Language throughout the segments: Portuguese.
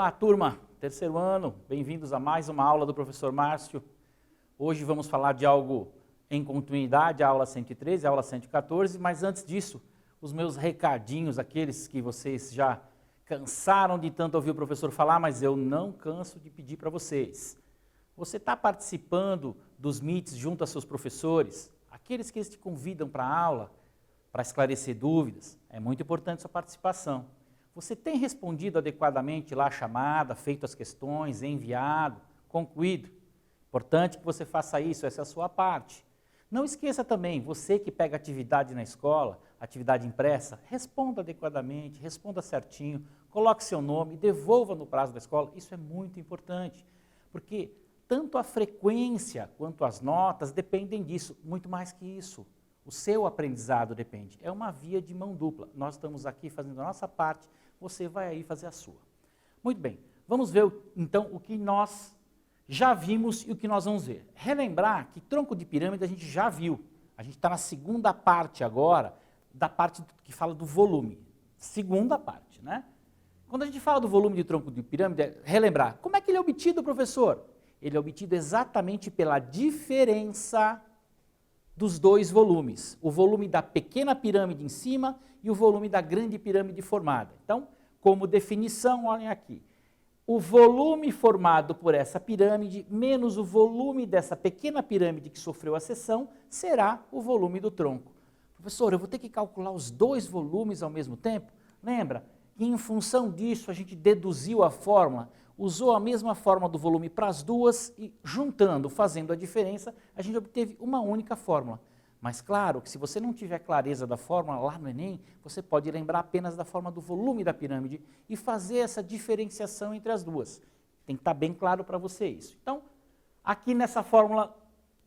Olá, turma, terceiro ano, bem-vindos a mais uma aula do professor Márcio. Hoje vamos falar de algo em continuidade, a aula 113, a aula 114, mas antes disso, os meus recadinhos, aqueles que vocês já cansaram de tanto ouvir o professor falar, mas eu não canso de pedir para vocês. Você está participando dos meets junto a seus professores, aqueles que eles te convidam para a aula, para esclarecer dúvidas, é muito importante sua participação. Você tem respondido adequadamente lá a chamada, feito as questões, enviado, concluído? Importante que você faça isso, essa é a sua parte. Não esqueça também, você que pega atividade na escola, atividade impressa, responda adequadamente, responda certinho, coloque seu nome, devolva no prazo da escola, isso é muito importante, porque tanto a frequência quanto as notas dependem disso, muito mais que isso. O seu aprendizado depende, é uma via de mão dupla. Nós estamos aqui fazendo a nossa parte, você vai aí fazer a sua. Muito bem, vamos ver então o que nós já vimos e o que nós vamos ver. Relembrar que tronco de pirâmide a gente já viu. A gente está na segunda parte agora, da parte que fala do volume. Segunda parte, né? Quando a gente fala do volume de tronco de pirâmide, é relembrar, como é que ele é obtido, professor? Ele é obtido exatamente pela diferença dos dois volumes, o volume da pequena pirâmide em cima e o volume da grande pirâmide formada. Então, como definição, olhem aqui, o volume formado por essa pirâmide menos o volume dessa pequena pirâmide que sofreu a seção será o volume do tronco. Professor, eu vou ter que calcular os dois volumes ao mesmo tempo? Lembra? E em função disso a gente deduziu a fórmula, usou a mesma fórmula do volume para as duas e juntando, fazendo a diferença, a gente obteve uma única fórmula. Mas claro que se você não tiver clareza da fórmula lá no Enem, você pode lembrar apenas da forma do volume da pirâmide e fazer essa diferenciação entre as duas. Tem que estar bem claro para você isso. Então, aqui nessa fórmula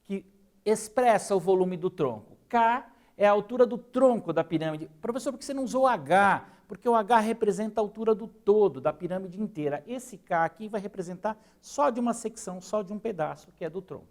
que expressa o volume do tronco, K é a altura do tronco da pirâmide. Professor, por que você não usou H? Porque o H representa a altura do todo, da pirâmide inteira. Esse K aqui vai representar só de uma secção, só de um pedaço, que é do tronco.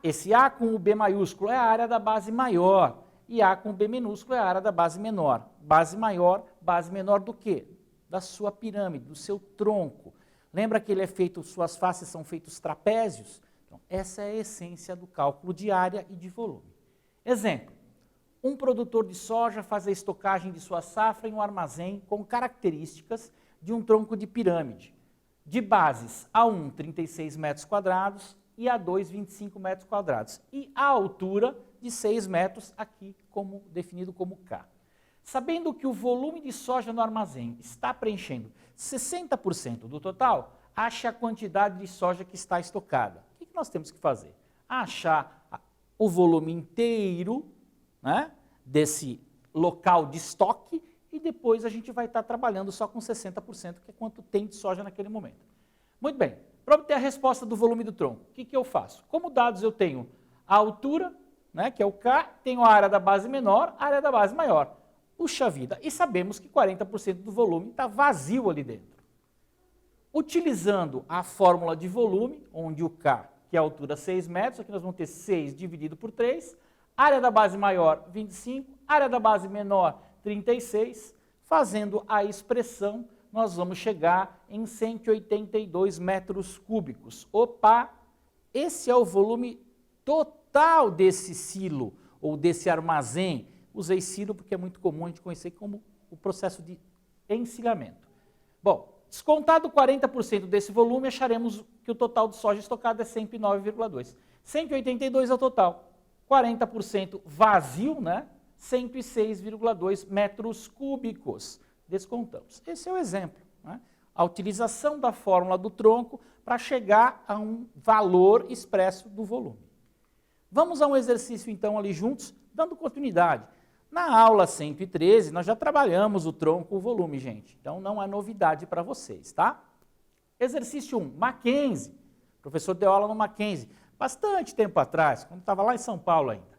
Esse A com o B maiúsculo é a área da base maior, e A com o B minúsculo é a área da base menor. Base maior, base menor do quê? Da sua pirâmide, do seu tronco. Lembra que ele é feito, suas faces são feitos trapézios? Então, essa é a essência do cálculo de área e de volume. Exemplo. Um produtor de soja faz a estocagem de sua safra em um armazém com características de um tronco de pirâmide. De bases A1, 36 metros quadrados e A2, 25 metros quadrados. E a altura de 6 metros, aqui definido como K. Sabendo que o volume de soja no armazém está preenchendo 60% do total, ache a quantidade de soja que está estocada. O que nós temos que fazer? Achar o volume inteiro, né, desse local de estoque e depois a gente vai estar trabalhando só com 60%, que é quanto tem de soja naquele momento. Muito bem, para obter a resposta do volume do tronco, o que eu faço? Como dados eu tenho a altura, né, que é o K, tenho a área da base menor, a área da base maior. Puxa vida, e sabemos que 40% do volume está vazio ali dentro. Utilizando a fórmula de volume, onde o K, que é a altura 6 metros, aqui nós vamos ter 6 dividido por 3, área da base maior, 25, área da base menor, 36, fazendo a expressão, nós vamos chegar em 182 metros cúbicos. Opa, esse é o volume total desse silo, ou desse armazém. Usei silo porque é muito comum a gente conhecer como o processo de encilhamento. Bom, descontado 40% desse volume, acharemos que o total de soja estocada é 109,2. 182 é o total. 40% vazio, né? 106,2 metros cúbicos. Descontamos. Esse é o exemplo, né? A utilização da fórmula do tronco para chegar a um valor expresso do volume. Vamos a um exercício, então, ali juntos, dando continuidade. Na aula 113, nós já trabalhamos o tronco, o volume, gente. Então, não é novidade para vocês, tá? Exercício 1, Mackenzie. O professor deu aula no Mackenzie. Bastante tempo atrás, quando estava lá em São Paulo ainda.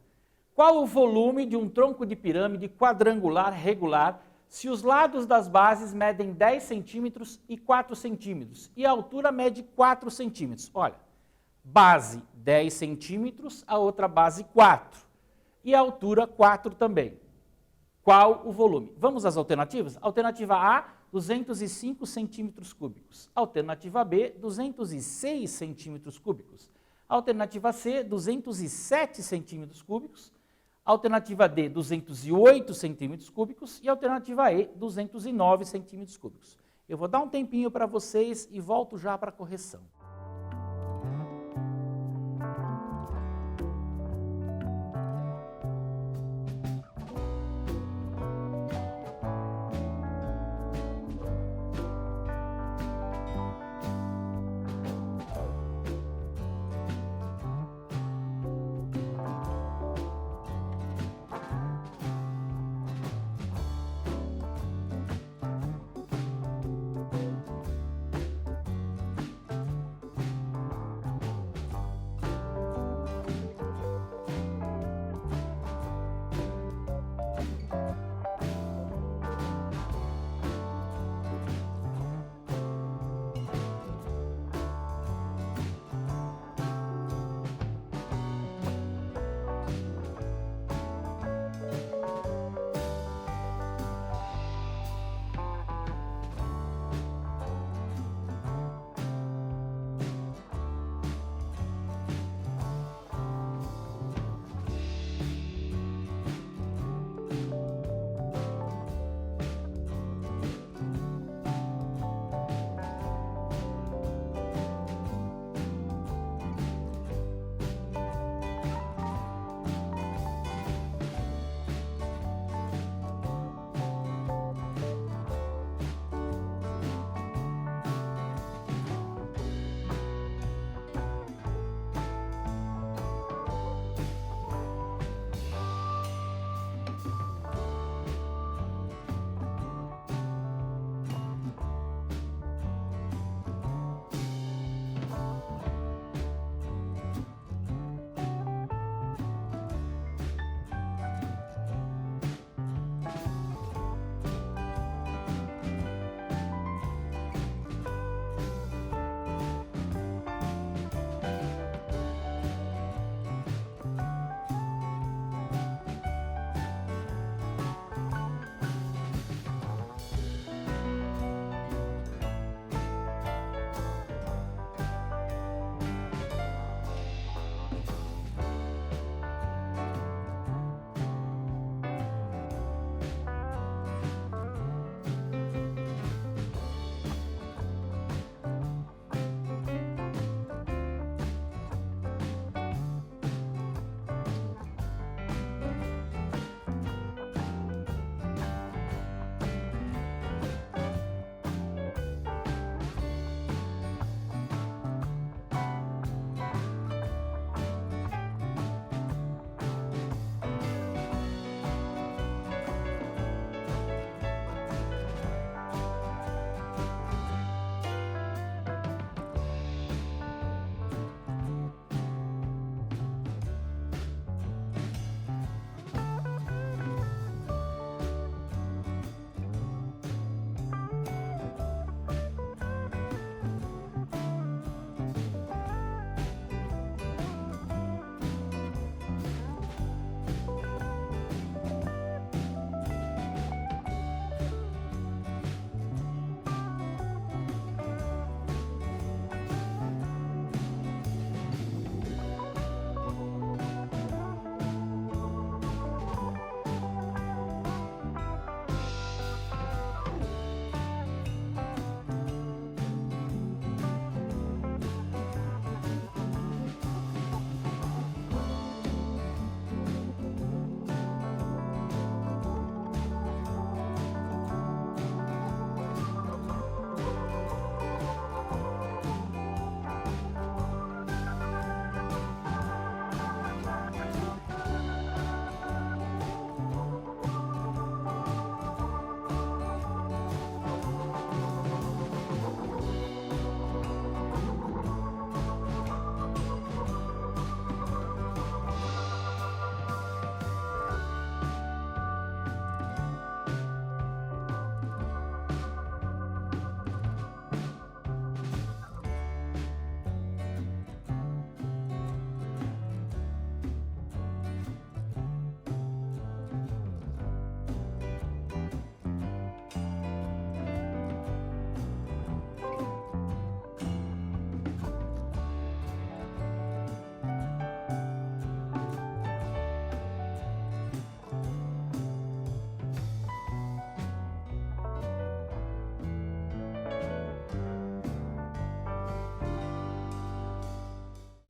Qual o volume de um tronco de pirâmide quadrangular regular se os lados das bases medem 10 centímetros e 4 centímetros e a altura mede 4 centímetros? Olha, base 10 centímetros, a outra base 4 e a altura 4 também. Qual o volume? Vamos às alternativas? Alternativa A, 205 centímetros cúbicos. Alternativa B, 206 centímetros cúbicos. Alternativa C, 207 centímetros cúbicos. Alternativa D, 208 centímetros cúbicos. E alternativa E, 209 centímetros cúbicos. Eu vou dar um tempinho para vocês e volto já para a correção.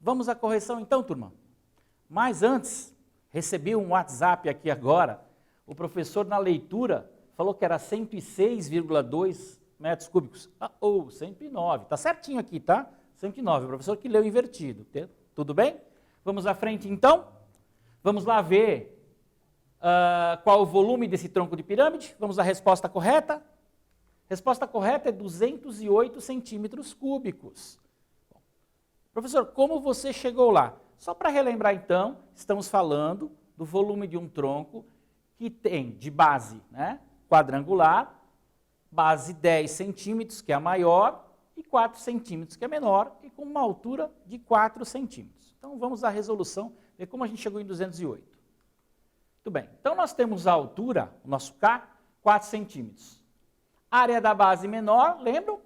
Vamos à correção então, turma? Mas antes, recebi um WhatsApp aqui agora, o professor na leitura falou que era 106,2 metros cúbicos. 109, tá certinho aqui, tá? 109, o professor que leu invertido, tudo bem? Vamos à frente então? Vamos lá ver qual o volume desse tronco de pirâmide? Vamos à resposta correta? Resposta correta é 208 centímetros cúbicos. Bom, professor, como você chegou lá? Só para relembrar então, estamos falando do volume de um tronco que tem de base, né, quadrangular, base 10 centímetros, que é a maior, e 4 centímetros, que é menor, e com uma altura de 4 centímetros. Então vamos à resolução, ver como a gente chegou em 208. Muito bem, então nós temos a altura, o nosso K, 4 centímetros. Área da base menor, lembram?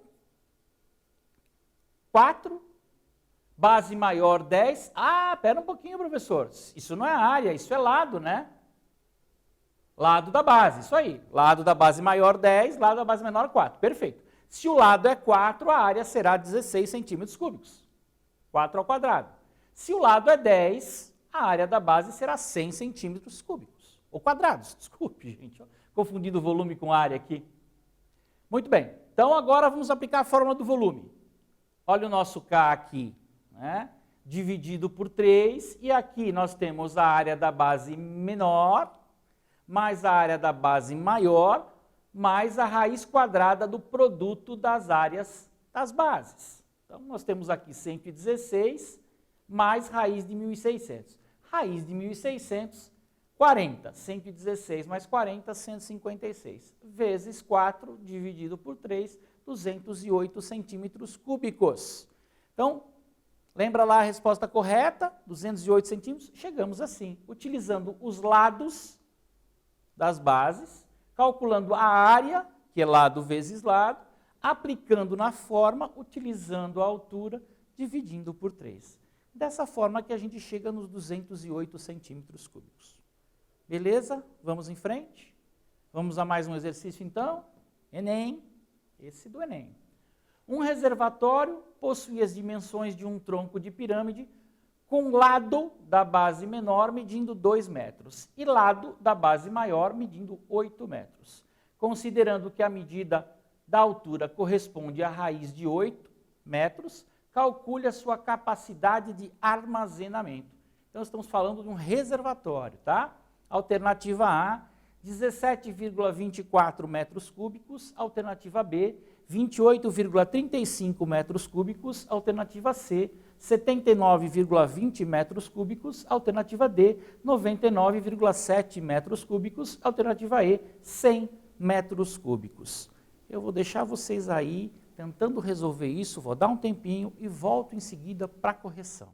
4. Base maior, 10. Pera um pouquinho, professor. Isso não é área, isso é lado, né? Lado da base, isso aí. Lado da base maior, 10. Lado da base menor, 4. Perfeito. Se o lado é 4, a área será 16 centímetros cúbicos. 4 ao quadrado. Se o lado é 10, a área da base será 100 centímetros cúbicos. Ou quadrados, desculpe, gente. Confundindo o volume com área aqui. Muito bem. Então, agora vamos aplicar a fórmula do volume. Olha o nosso K aqui, né? Dividido por 3. E aqui nós temos a área da base menor, mais a área da base maior, mais a raiz quadrada do produto das áreas das bases. Então, nós temos aqui 116 mais raiz de 1.600. Raiz de 1.600, 40. 116 mais 40, 156. Vezes 4, dividido por 3, 208 centímetros cúbicos. Então, lembra lá a resposta correta? 208 centímetros. Chegamos assim, utilizando os lados das bases, calculando a área, que é lado vezes lado, aplicando na forma, utilizando a altura, dividindo por 3. Dessa forma que a gente chega nos 208 centímetros cúbicos. Beleza? Vamos em frente? Vamos a mais um exercício então? Enem, esse do Enem. Um reservatório possui as dimensões de um tronco de pirâmide com lado da base menor medindo 2 metros e lado da base maior medindo 8 metros. Considerando que a medida da altura corresponde à raiz de 8 metros, calcule a sua capacidade de armazenamento. Então, estamos falando de um reservatório, tá? Alternativa A, 17,24 metros cúbicos. Alternativa B, 28,35 metros cúbicos. Alternativa C, 79,20 metros cúbicos. Alternativa D, 99,7 metros cúbicos. Alternativa E, 100 metros cúbicos. Eu vou deixar vocês aí tentando resolver isso, vou dar um tempinho e volto em seguida para a correção.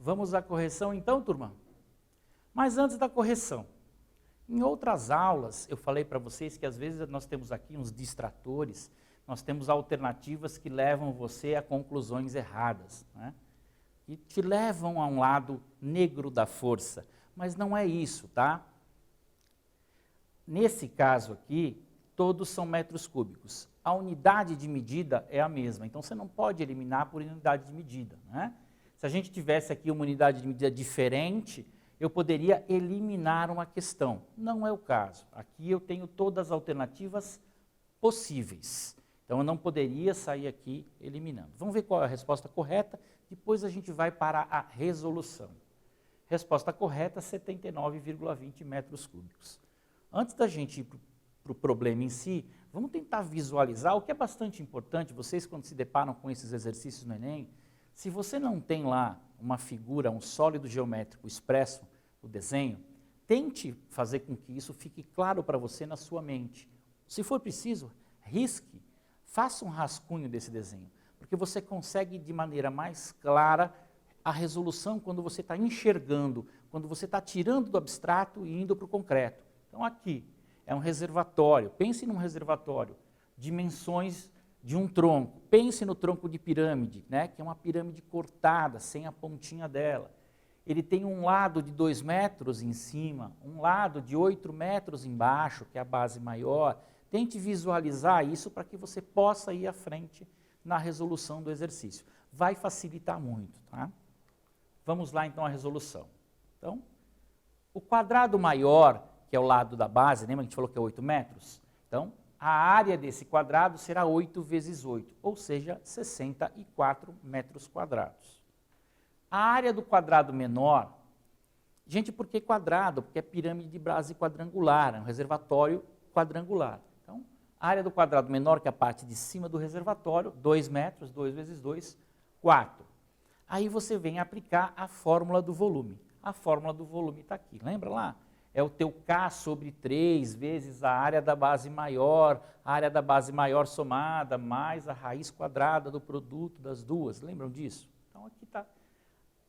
Vamos à correção então, turma? Mas antes da correção, em outras aulas eu falei para vocês que às vezes nós temos aqui uns distratores, nós temos alternativas que levam você a conclusões erradas, né? Que te levam a um lado negro da força, mas não é isso, tá? Nesse caso aqui, todos são metros cúbicos. A unidade de medida é a mesma, então você não pode eliminar por unidade de medida, né? Se a gente tivesse aqui uma unidade de medida diferente, eu poderia eliminar uma questão. Não é o caso. Aqui eu tenho todas as alternativas possíveis. Então eu não poderia sair aqui eliminando. Vamos ver qual é a resposta correta, depois a gente vai para a resolução. Resposta correta, 79,20 metros cúbicos. Antes da gente ir para o problema em si, vamos tentar visualizar, o que é bastante importante, vocês quando se deparam com esses exercícios no Enem, se você não tem lá uma figura, um sólido geométrico expresso no desenho, tente fazer com que isso fique claro para você na sua mente. Se for preciso, risque, faça um rascunho desse desenho, porque você consegue de maneira mais clara a resolução quando você está enxergando, quando você está tirando do abstrato e indo para o concreto. Então aqui é um reservatório, pense num reservatório, dimensões de um tronco, pense no tronco de pirâmide, né, que é uma pirâmide cortada, sem a pontinha dela. Ele tem um lado de 2 metros em cima, um lado de 8 metros embaixo, que é a base maior. Tente visualizar isso para que você possa ir à frente na resolução do exercício. Vai facilitar muito, tá? Vamos lá então à resolução. Então, o quadrado maior, que é o lado da base, lembra que a gente falou que é 8 metros? Então, a área desse quadrado será 8 vezes 8, ou seja, 64 metros quadrados. A área do quadrado menor, gente, por que quadrado? Porque é pirâmide de base quadrangular, é um reservatório quadrangular. Então, a área do quadrado menor, que é a parte de cima do reservatório, 2 metros, 2 vezes 2, 4. Aí você vem aplicar a fórmula do volume. A fórmula do volume está aqui, lembra lá? É o teu K sobre 3 vezes a área da base maior somada, mais a raiz quadrada do produto das duas. Lembram disso? Então aqui está.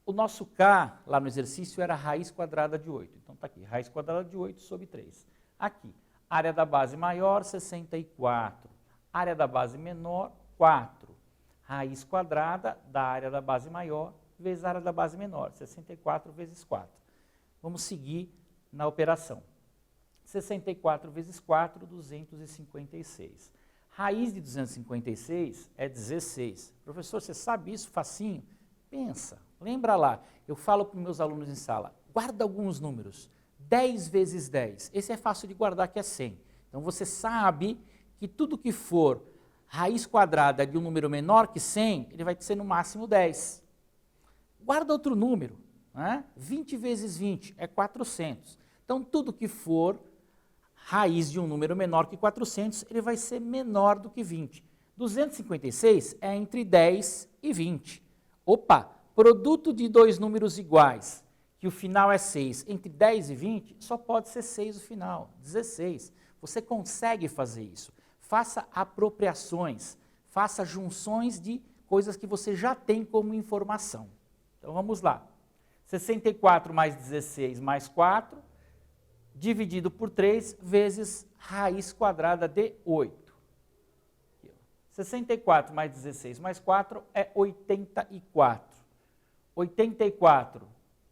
O nosso K, lá no exercício, era a raiz quadrada de 8. Então está aqui, raiz quadrada de 8 sobre 3. Aqui, área da base maior, 64. Área da base menor, 4. Raiz quadrada da área da base maior vezes a área da base menor, 64 vezes 4. Vamos seguir na operação. 64 vezes 4, 256. Raiz de 256 é 16. Professor, você sabe isso facinho? Pensa, lembra lá. Eu falo para os meus alunos em sala, guarda alguns números. 10 vezes 10. Esse é fácil de guardar, que é 100. Então você sabe que tudo que for raiz quadrada de um número menor que 100, ele vai ser no máximo 10. Guarda outro número. Né? 20 vezes 20 é 400. Então, tudo que for raiz de um número menor que 400, ele vai ser menor do que 20. 256 é entre 10 e 20. Opa, produto de dois números iguais, que o final é 6, entre 10 e 20, só pode ser 6 o final, 16. Você consegue fazer isso. Faça apropriações, faça junções de coisas que você já tem como informação. Então, vamos lá. 64 mais 16 mais 4, dividido por 3 vezes raiz quadrada de 8. 64 mais 16 mais 4 é 84. 84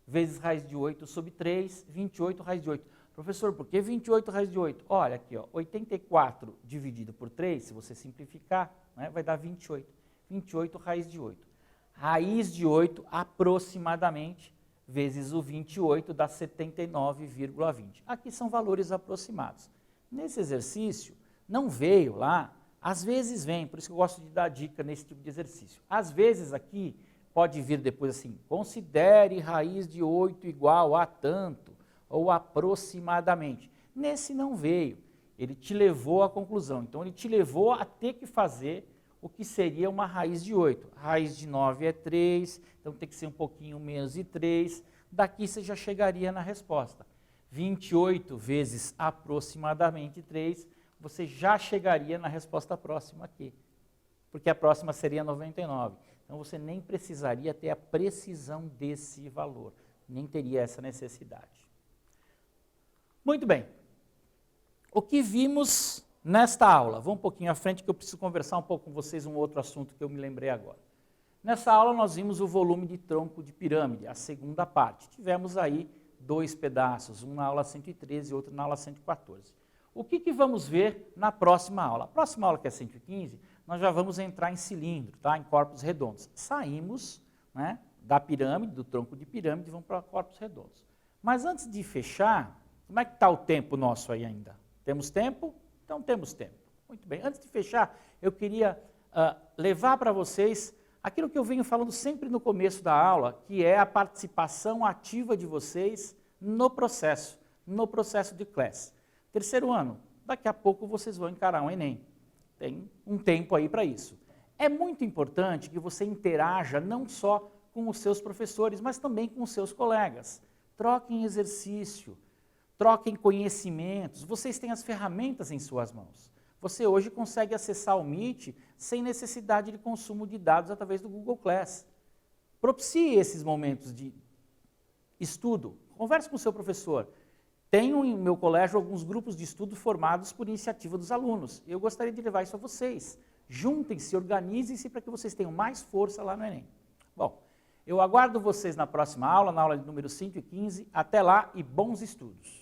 vezes raiz de 8 sobre 3, 28 raiz de 8. Professor, por que 28 raiz de 8? Olha aqui, ó, 84 dividido por 3, se você simplificar, né, vai dar 28. 28 raiz de 8. Raiz de 8 aproximadamente vezes o 28 dá 79,20. Aqui são valores aproximados. Nesse exercício, não veio lá, às vezes vem, por isso que eu gosto de dar dica nesse tipo de exercício. Às vezes aqui pode vir depois assim, considere raiz de 8 igual a tanto, ou aproximadamente. Nesse não veio, ele te levou à conclusão. Então ele te levou a ter que fazer o que seria uma raiz de 8. Raiz de 9 é 3, então tem que ser um pouquinho menos de 3. Daqui você já chegaria na resposta. 28 vezes aproximadamente 3, você já chegaria na resposta próxima aqui. Porque a próxima seria 99. Então você nem precisaria ter a precisão desse valor, nem teria essa necessidade. Muito bem. O que vimos nesta aula? Vou um pouquinho à frente que eu preciso conversar um pouco com vocês um outro assunto que eu me lembrei agora. Nessa aula nós vimos o volume de tronco de pirâmide, a segunda parte. Tivemos aí 2 pedaços, um na aula 113 e outro na aula 114. O que vamos ver na próxima aula? A próxima aula, que é 115, nós já vamos entrar em cilindro, tá? Em corpos redondos. Saímos, né, da pirâmide, do tronco de pirâmide, e vamos para corpos redondos. Mas antes de fechar, como é que está o tempo nosso aí ainda? Temos tempo? Então temos tempo. Muito bem. Antes de fechar, eu queria levar para vocês aquilo que eu venho falando sempre no começo da aula, que é a participação ativa de vocês no processo de classe. Terceiro ano, daqui a pouco vocês vão encarar um Enem. Tem um tempo aí para isso. É muito importante que você interaja não só com os seus professores, mas também com os seus colegas. Troquem exercício, troquem conhecimentos, vocês têm as ferramentas em suas mãos. Você hoje consegue acessar o Meet sem necessidade de consumo de dados através do Google Class. Propicie esses momentos de estudo. Converse com o seu professor. Tenho em meu colégio alguns grupos de estudo formados por iniciativa dos alunos. Eu gostaria de levar isso a vocês. Juntem-se, organizem-se para que vocês tenham mais força lá no Enem. Bom, eu aguardo vocês na próxima aula, na aula de número 115. Até lá e bons estudos.